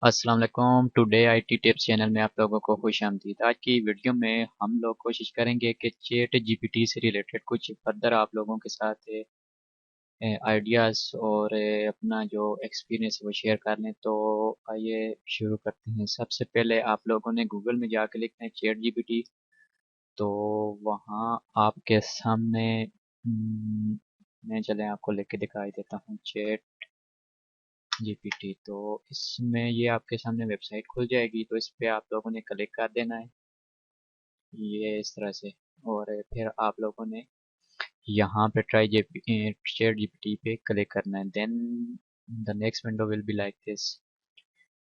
अस्सलाम वालेकुम। Today IT tips channel में आप लोगों को खुश आमदीद। आज की वीडियो में हम लोग कोशिश करेंगे कि चैट जीपीटी से रिलेटेड कुछ फर्दर आप लोगों के साथ आइडियाज़ और अपना जो एक्सपीरियंस है वो शेयर कर लें। तो आइए शुरू करते हैं। सबसे पहले आप लोगों ने गूगल में जाकर लिखना है चैट जीपीटी। तो वहाँ आपके सामने मैं चलें आपको लिख के दिखाई देता हूँ चैट जीपीटी। तो इसमें ये आपके सामने वेबसाइट खुल जाएगी, तो इस पे आप लोगों ने क्लिक कर देना है ये इस तरह से। और फिर आप लोगों ने यहाँ पे चैट जीपीटी पे क्लिक करना है। Then the next window will be like this.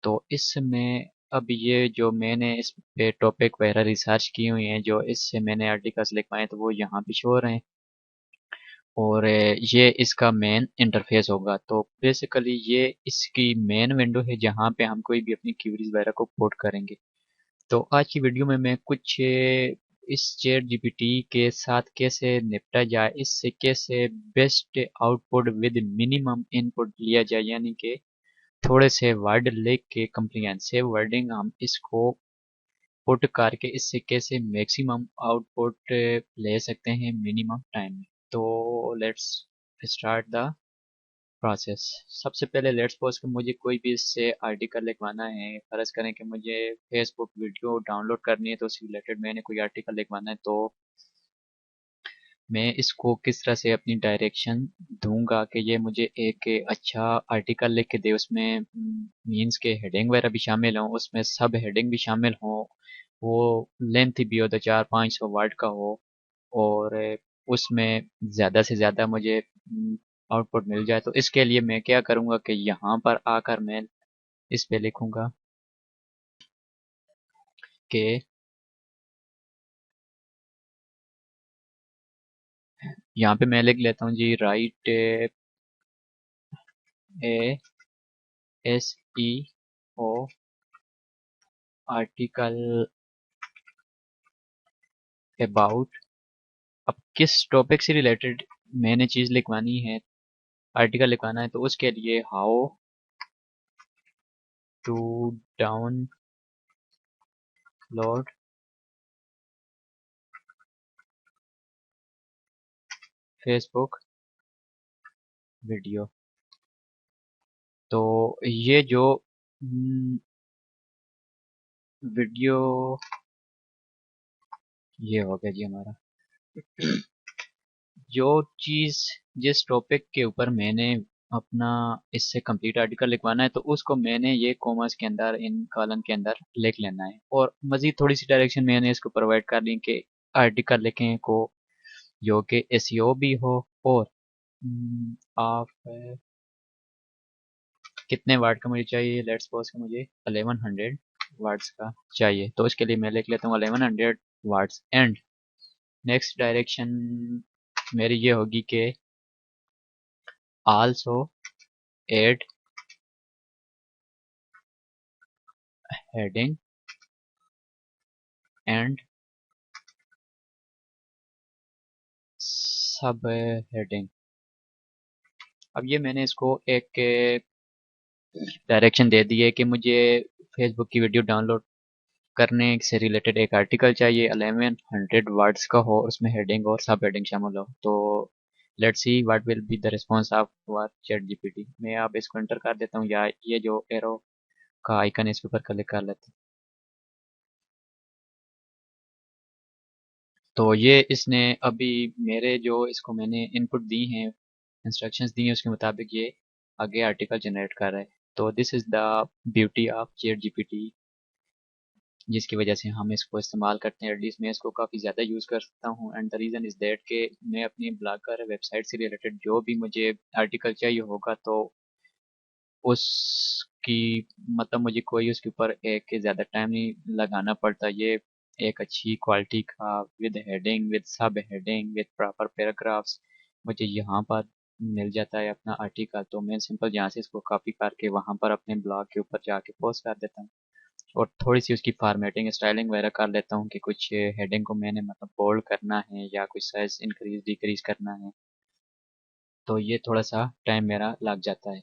तो इसमें अब ये जो मैंने इस पे टॉपिक वगैरह रिसर्च की हुई है, जो इससे मैंने आर्टिकल्स लिखवाए तो वो यहाँ पे शो हो रहे हैं। और ये इसका मेन इंटरफेस होगा। तो बेसिकली ये इसकी मेन विंडो है जहाँ पे हम कोई भी अपनी क्वेरीज वगैरह को पोर्ट करेंगे। तो आज की वीडियो में मैं कुछ इस चैट जीपीटी के साथ कैसे निपटा जाए, इससे कैसे best output with minimum input लिया जाए, यानी कि थोड़े से वर्ड लिख के कम्प्रिहेंसिव वर्डिंग हम इसको पुट करके इससे कैसे मैक्सिमम आउटपुट ले सकते हैं मिनिमम टाइम में। तो लेट्स स्टार्ट द प्रोसेस। सबसे पहले लेट्स सपोज कि मुझे कोई भी इससे आर्टिकल लिखवाना है। फ़र्ज़ करें कि मुझे फेसबुक वीडियो डाउनलोड करनी है, तो उससे रिलेटेड मैंने कोई आर्टिकल लिखवाना है। तो मैं इसको किस तरह से अपनी डायरेक्शन दूंगा कि ये मुझे एक अच्छा आर्टिकल लिख के दे, उसमें मीन्स के हेडिंग वगैरह भी शामिल हों, उसमें सब हेडिंग भी शामिल हों, वो लेंथ भी हो तो 400-500 वर्ड का हो, और उसमें ज़्यादा से ज़्यादा मुझे आउटपुट मिल जाए। तो इसके लिए मैं क्या करूँगा कि यहाँ पर आकर मैं इस पे लिखूँगा कि यहाँ पे मैं लिख लेता हूँ जी, write A S E O article about. अब किस टॉपिक से रिलेटेड मैंने चीज़ लिखवानी है, आर्टिकल लिखवाना है, तो उसके लिए how to download Facebook video. तो ये जो वीडियो, ये हो गया जी हमारा। जो चीज़ जिस टॉपिक के ऊपर मैंने अपना इससे कंप्लीट आर्टिकल लिखवाना है, तो उसको मैंने ये कॉमर्स के अंदर इन कॉलम के अंदर लिख लेना है। और मज़ीद थोड़ी सी डायरेक्शन मैंने इसको प्रोवाइड कर दी कि आर्टिकल लिखें को जो कि एसईओ भी हो, और आप कितने वर्ड का मुझे चाहिए, लेट्स सपोज कि मुझे 1100 वर्ड्स का चाहिए। तो इसके लिए मैं लिख लेता हूँ 1100 वर्ड्स। एंड नेक्स्ट डायरेक्शन मेरी ये होगी कि आल्सो एड हेडिंग एंड सब हेडिंग। अब ये मैंने इसको एक डायरेक्शन दे दी है कि मुझे फेसबुक की वीडियो डाउनलोड करने से रिलेटेड एक आर्टिकल चाहिए, 1100 वर्ड्स का हो, उसमें हेडिंग और सब हेडिंग शामिल हो। तो let's see what will be the response of our ChatGPT. मैं आप इसको एंटर कर देता हूँ, या ये जो एरो का आइकन है इस पर क्लिक कर लेते हैं। तो ये इसने अभी मेरे जो इसको मैंने इनपुट दी हैं, इंस्ट्रक्शंस दी हैं, उसके मुताबिक ये आगे आर्टिकल जनरेट कर रहा है। तो this is the beauty of chat GPT, जिसकी वजह से हम इसको इस्तेमाल करते हैं। एटलीस्ट मैं इसको काफ़ी ज़्यादा यूज़ कर सकता हूँ। And the reason is that कि मैं अपनी ब्लॉगर वेबसाइट से रिलेटेड जो भी मुझे आर्टिकल चाहिए होगा, तो उसकी मतलब मुझे कोई उसके ऊपर एक ज़्यादा टाइम नहीं लगाना पड़ता। ये एक अच्छी क्वालिटी का विद हेडिंग, विद सब हेडिंग, विद प्रॉपर पैराग्राफ्स मुझे यहाँ पर मिल जाता है अपना आर्टिकल। तो मैं सिंपल यहाँ से इसको कॉपी करके वहाँ पर अपने ब्लॉग के ऊपर जाके पोस्ट कर देता हूँ, और थोड़ी सी उसकी फॉर्मेटिंग स्टाइलिंग वगैरह कर लेता हूँ कि कुछ हेडिंग को मैंने मतलब बोल्ड करना है या कुछ साइज इंक्रीज डिक्रीज करना है। तो ये थोड़ा सा टाइम मेरा लग जाता है।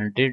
100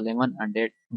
1100